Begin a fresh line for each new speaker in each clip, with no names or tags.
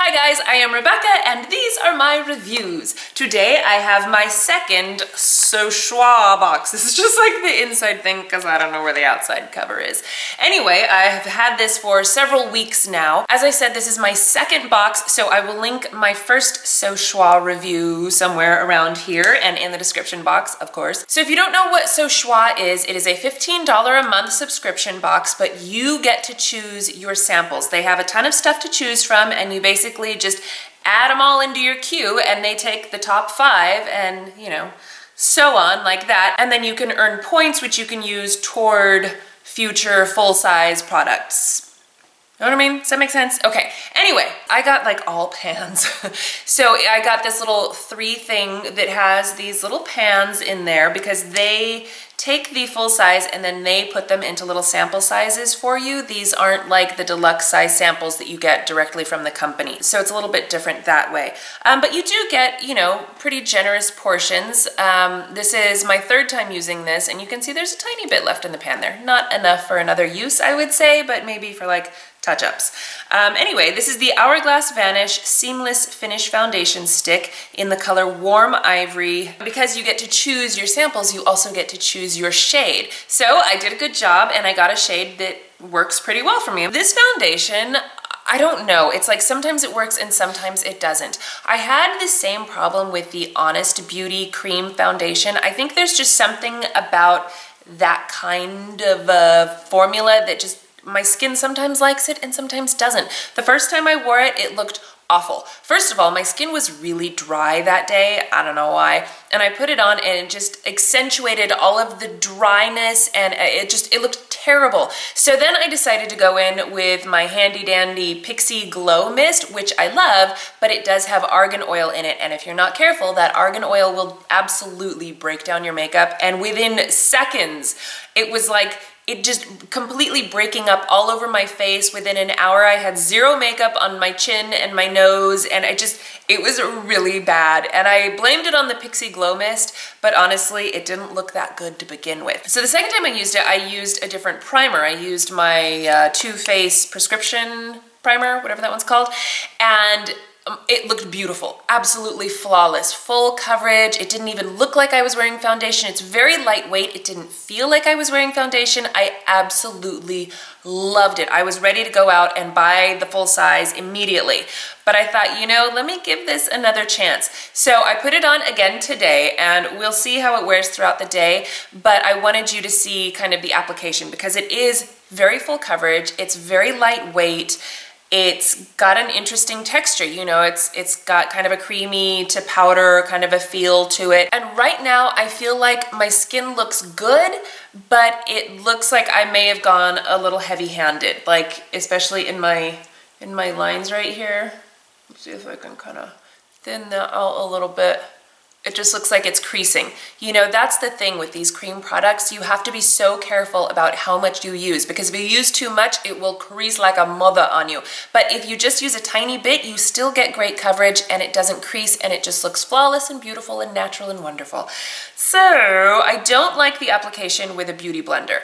Hi guys, I am Rebecca and these are my reviews. Today I have my second Choix box. This is just like the inside thing because I don't know where the outside cover is. Anyway, I have had this for several weeks now. As I said, this is my second box, so I will link my first Choix review somewhere around here and in the description box, of course. So if you don't know what Choix is, it is a $15 a month subscription box, but you get to choose your samples. They have a ton of stuff to choose from and you basically just add them all into your queue and they take the top 5 and, you know, so on like that. And then you can earn points which you can use toward future full-size products. You know what I mean? Does that make sense? Okay. Anyway, I got like all pans. So I got this little 3 thing that has these little pans in there because they take the full size and then they put them into little sample sizes for you. These aren't like the deluxe size samples that you get directly from the company. So it's a little bit different that way. But you do get, you know, pretty generous portions. This is my 3rd time using this and you can see there's a tiny bit left in the pan there. Not enough for another use, I would say, but maybe for like touch-ups. Anyway, this is the Hourglass Vanish Seamless Finish Foundation Stick in the color Warm Ivory. Because you get to choose your samples, you also get to choose your shade. So I did a good job and I got a shade that works pretty well for me. This foundation, I don't know. It's like sometimes it works and sometimes it doesn't. I had the same problem with the Honest Beauty Cream Foundation. I think there's just something about that kind of a formula that just my skin sometimes likes it and sometimes doesn't. The first time I wore it, it looked awful. First of all, my skin was really dry that day. I don't know why. And I put it on and it just accentuated all of the dryness and it looked terrible. So then I decided to go in with my handy dandy Pixie Glow Mist, which I love, but it does have argan oil in it. And if you're not careful, that argan oil will absolutely break down your makeup. And within seconds, it was like, it just completely breaking up all over my face. Within an hour, I had 0 makeup on my chin and my nose, and it was really bad. And I blamed it on the Pixie Glow Mist, but honestly, it didn't look that good to begin with. So the second time I used it, I used a different primer. I used my Too Faced prescription primer, whatever that one's called, and it looked beautiful, absolutely flawless, full coverage. It didn't even look like I was wearing foundation. It's very lightweight. It didn't feel like I was wearing foundation. I absolutely loved it. I was ready to go out and buy the full size immediately. But I thought, you know, let me give this another chance. So I put it on again today and we'll see how it wears throughout the day. But I wanted you to see kind of the application because it is very full coverage. It's very lightweight. It's got an interesting texture, you know, it's got kind of a creamy to powder kind of a feel to it. And right now I feel like my skin looks good, but it looks like I may have gone a little heavy-handed, like especially in my lines right here. Let's see if I can kind of thin that out a little bit. It just looks like it's creasing. You know, that's the thing with these cream products. You have to be so careful about how much you use because if you use too much, it will crease like a mother on you. But if you just use a tiny bit, you still get great coverage and it doesn't crease and it just looks flawless and beautiful and natural and wonderful. So I don't like the application with a beauty blender.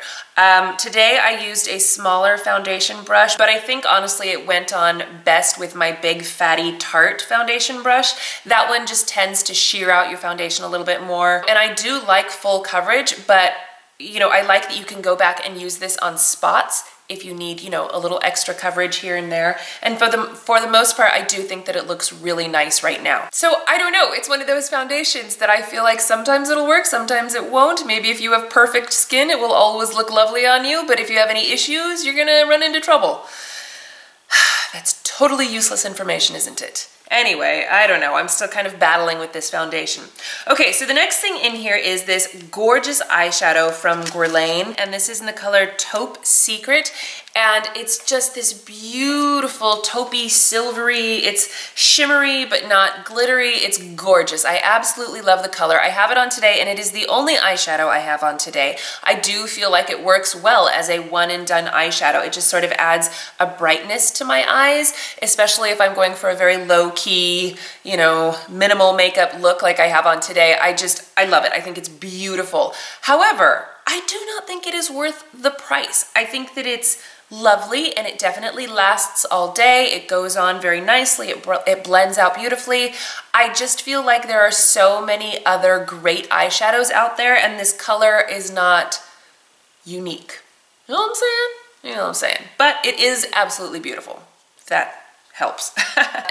Today I used a smaller foundation brush, but I think honestly it went on best with my big fatty Tarte foundation brush. That one just tends to sheer out your foundation a little bit more. And I do like full coverage, but you know, I like that you can go back and use this on spots if you need, you know, a little extra coverage here and there. And for the most part, I do think that it looks really nice right now. So I don't know, it's one of those foundations that I feel like sometimes it'll work, sometimes it won't. Maybe if you have perfect skin, it will always look lovely on you, but if you have any issues, you're gonna run into trouble. That's totally useless information, isn't it? Anyway, I don't know. I'm still kind of battling with this foundation. Okay, so the next thing in here is this gorgeous eyeshadow from Guerlain, and this is in the color Taupe Secret, and it's just this beautiful taupey silvery. It's shimmery but not glittery. It's gorgeous. I absolutely love the color. I have it on today, and it is the only eyeshadow I have on today. I do feel like it works well as a one and done eyeshadow. It just sort of adds a brightness to my eyes, especially if I'm going for a very low key, you know, minimal makeup look like I have on today. I love it. I think it's beautiful. However, I do not think it is worth the price. I think that it's lovely, and it definitely lasts all day. It goes on very nicely. It blends out beautifully. I just feel like there are so many other great eyeshadows out there, and this color is not unique. You know what I'm saying? You know what I'm saying? But it is absolutely beautiful, if that helps.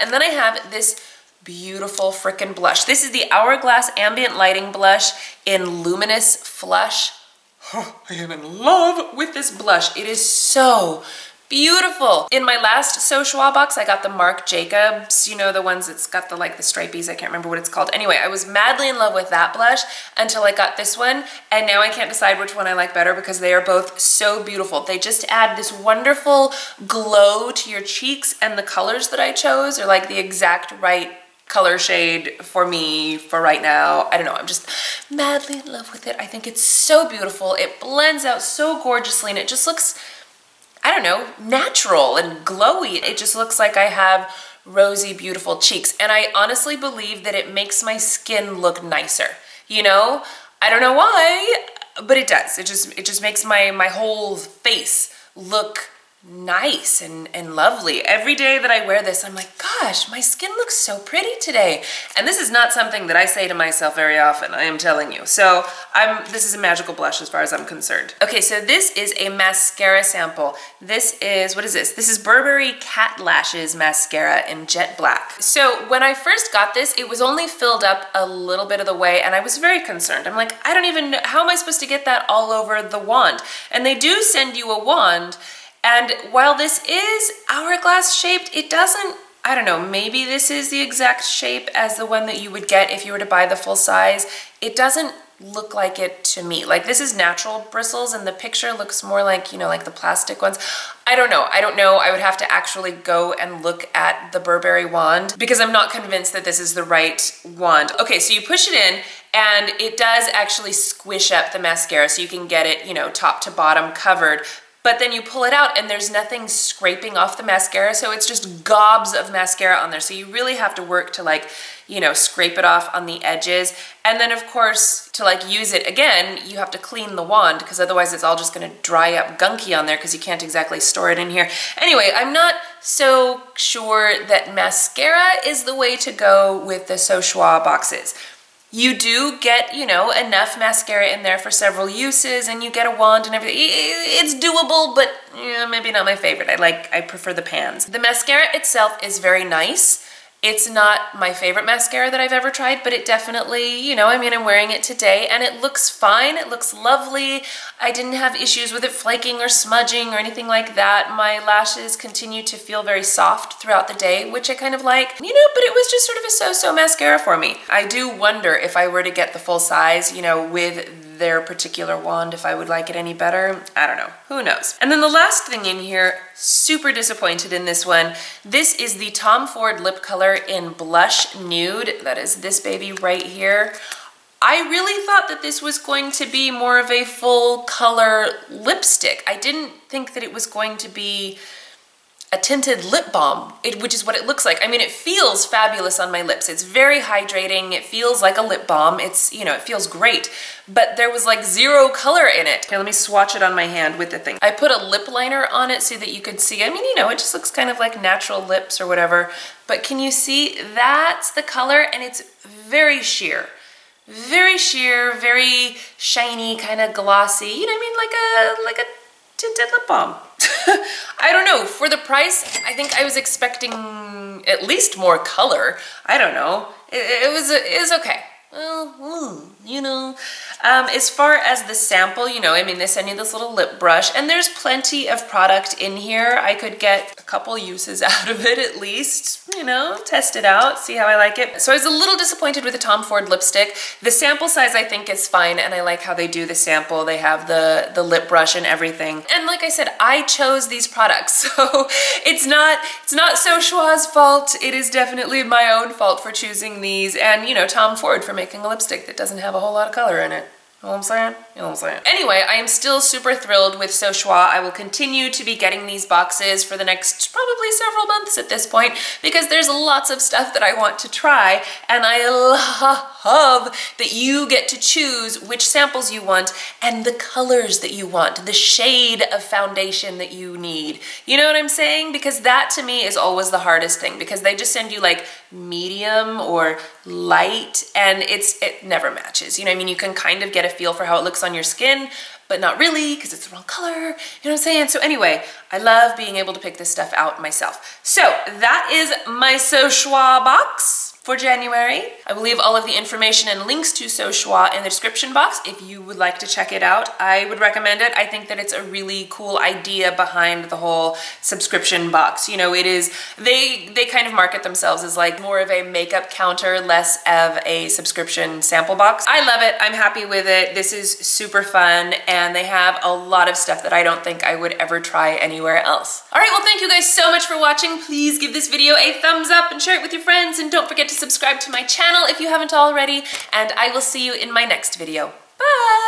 And then I have this beautiful frickin' blush. This is the Hourglass Ambient Lighting Blush in Luminous Flush. Oh, I am in love with this blush. It is so beautiful. In my last So Choix box, I got the Marc Jacobs, you know, the ones that's got the like the stripies, I can't remember what it's called. Anyway, I was madly in love with that blush until I got this one, and now I can't decide which one I like better because they are both so beautiful. They just add this wonderful glow to your cheeks, and the colors that I chose are like the exact right color shade for me for right now. I don't know, I'm just madly in love with it. I think it's so beautiful. It blends out so gorgeously, and it just looks, I don't know, natural and glowy. It just looks like I have rosy, beautiful cheeks. And I honestly believe that it makes my skin look nicer. You know, I don't know why, but it does. It just makes my whole face look nice and lovely. Every day that I wear this, I'm like, gosh, my skin looks so pretty today. And this is not something that I say to myself very often, I am telling you. So this is a magical blush as far as I'm concerned. Okay, so this is a mascara sample. This is, what is this? This is Burberry Cat Lashes Mascara in Jet Black. So when I first got this, it was only filled up a little bit of the way, and I was very concerned. I'm like, I don't even know, how am I supposed to get that all over the wand? And they do send you a wand, and while this is hourglass shaped, it doesn't, I don't know, maybe this is the exact shape as the one that you would get if you were to buy the full size. It doesn't look like it to me. Like, this is natural bristles, and the picture looks more like, you know, like the plastic ones. I don't know. I would have to actually go and look at the Burberry wand because I'm not convinced that this is the right wand. Okay, so you push it in, and it does actually squish up the mascara so you can get it, you know, top to bottom covered. But then you pull it out and there's nothing scraping off the mascara, so it's just gobs of mascara on there. So you really have to work to, like, you know, scrape it off on the edges. And then of course, to like use it again, you have to clean the wand because otherwise it's all just gonna dry up gunky on there because you can't exactly store it in here. Anyway, I'm not so sure that mascara is the way to go with the So Choix boxes. You do get, you know, enough mascara in there for several uses, and you get a wand and everything. It's doable, but maybe not my favorite. I prefer the pans. The mascara itself is very nice. It's not my favorite mascara that I've ever tried, but it definitely, you know, I mean, I'm wearing it today and it looks fine. It looks lovely. I didn't have issues with it flaking or smudging or anything like that. My lashes continue to feel very soft throughout the day, which I kind of like, you know, but it was just sort of a so-so mascara for me. I do wonder if I were to get the full size, you know, with their particular wand, if I would like it any better. I don't know, who knows. And then the last thing in here, super disappointed in this one. This is the Tom Ford lip color in Blush Nude. That is this baby right here. I really thought that this was going to be more of a full color lipstick. I didn't think that it was going to be a tinted lip balm, which is what it looks like. I mean, it feels fabulous on my lips. It's very hydrating. It feels like a lip balm. It's, you know, it feels great, but there was like zero color in it. Here, let me swatch it on my hand with the thing. I put a lip liner on it so that you could see, I mean, you know, it just looks kind of like natural lips or whatever, but can you see that's the color? And it's very sheer. Very sheer, very shiny, kind of glossy, you know what I mean, like a tinted lip balm. I don't know, for the price, I think I was expecting at least more color. I don't know, it was okay. Well, you know, as far as the sample, you know, I mean, they send you this little lip brush, and there's plenty of product in here. I could get a couple uses out of it at least, you know, test it out, see how I like it. So I was a little disappointed with the Tom Ford lipstick. The sample size I think is fine, and I like how they do the sample. They have the lip brush and everything. And like I said, I chose these products, so it's not So Choix's fault. It is definitely my own fault for choosing these, and, you know, Tom Ford for making a lipstick that doesn't have a whole lot of color in it. You know what I'm saying? You know what I'm saying? Anyway, I am still super thrilled with So Choix. I will continue to be getting these boxes for the next probably several months at this point because there's lots of stuff that I want to try, and I that you get to choose which samples you want and the colors that you want, the shade of foundation that you need. You know what I'm saying? Because that to me is always the hardest thing, because they just send you like medium or light and it never matches. You know what I mean? You can kind of get a feel for how it looks on your skin, but not really because it's the wrong color. You know what I'm saying? So anyway, I love being able to pick this stuff out myself. So that is my Choix box for January. I will leave all of the information and links to Choix in the description box if you would like to check it out. I would recommend it. I think that it's a really cool idea behind the whole subscription box. You know, it is, they kind of market themselves as like more of a makeup counter, less of a subscription sample box. I love it. I'm happy with it. This is super fun, and they have a lot of stuff that I don't think I would ever try anywhere else. All right, well, thank you guys so much for watching. Please give this video a thumbs up and share it with your friends, and don't forget to subscribe to my channel if you haven't already, and I will see you in my next video. Bye!